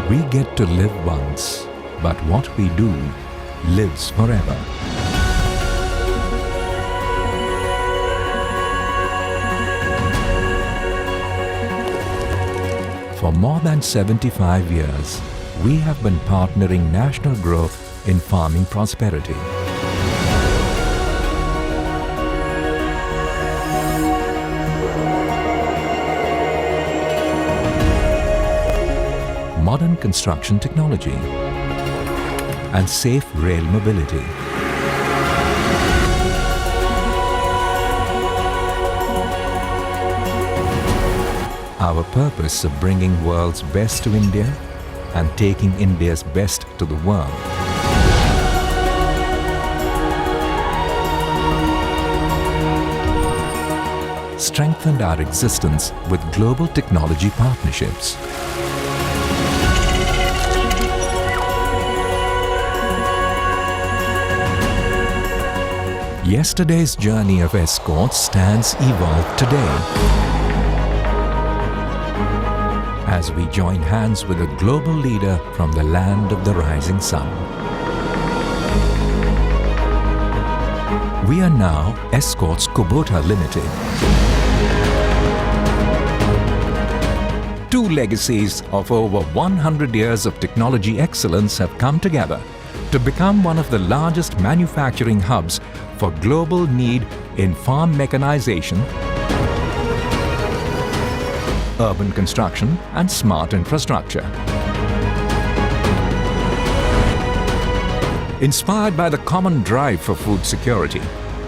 We get to live once, but what we do lives forever. For more than 75 years, we have been partnering national growth in farming prosperity. Modern construction technology and safe rail mobility. Our purpose of bringing world's best to India and taking India's best to the world. Strengthened our existence with global technology partnerships. Yesterday's journey of Escots stands evolved today. As we join hands with a global leader from the land of the rising sun. We are now Escots Kubota Limited. Two legacies of over 100 years of technology excellence have come together to become one of the largest manufacturing hubs for global need in farm mechanization, urban construction and smart infrastructure. Inspired by the common drive for food security,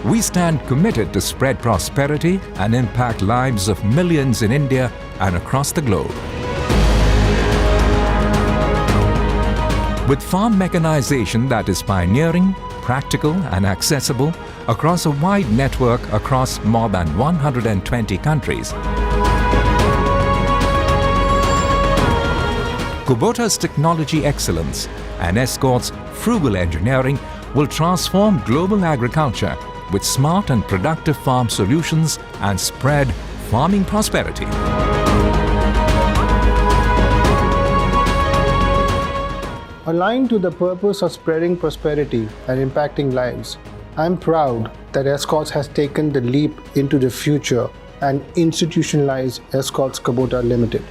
we stand committed to spread prosperity and impact lives of millions in India and across the globe. With farm mechanization that is pioneering, practical and accessible across a wide network across more than 120 countries, Kubota's technology excellence and Escots' frugal engineering will transform global agriculture with smart and productive farm solutions and spread farming prosperity. Aligned to the purpose of spreading prosperity and impacting lives, I am proud that Escots has taken the leap into the future and institutionalized Escots Kubota Limited.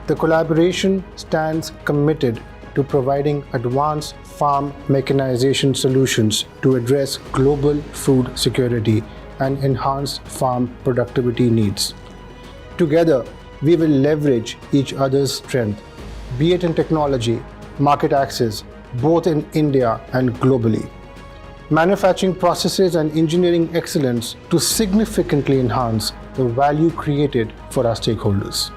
The collaboration stands committed to providing advanced farm mechanization solutions to address global food security and enhance farm productivity needs. Together, we will leverage each other's strength, be it in technology, market access, both in India and globally. Manufacturing processes and engineering excellence to significantly enhance the value created for our stakeholders.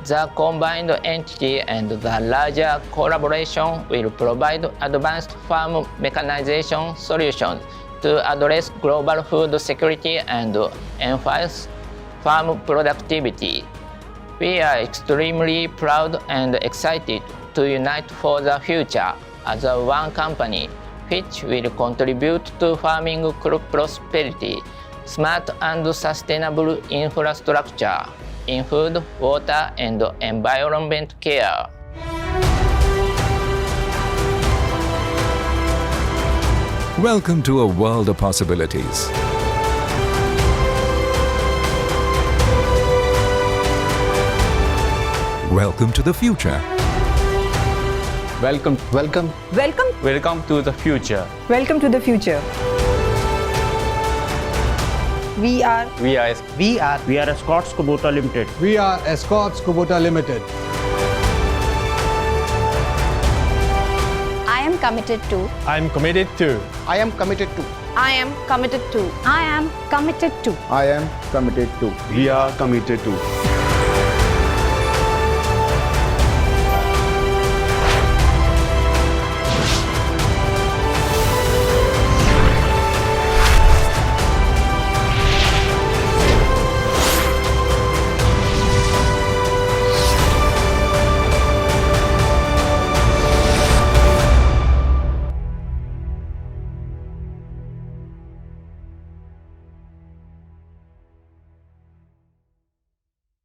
The combined entity and the larger collaboration will provide advanced farm mechanization solutions to address global food security and enhance farm productivity. We are extremely proud and excited to unite for the future as a one company, which will contribute to farming prosperity, smart and sustainable infrastructure in food, water, and environment care. Welcome to a world of possibilities. Welcome to the future. Welcome. Welcome. Welcome. Welcome to the future. Welcome to the future. We are Escots Kubota Limited. We are Escots Kubota Limited. I am committed to. I am committed to. I am committed to. I am committed to. I am committed to. I am committed to. We are committed to.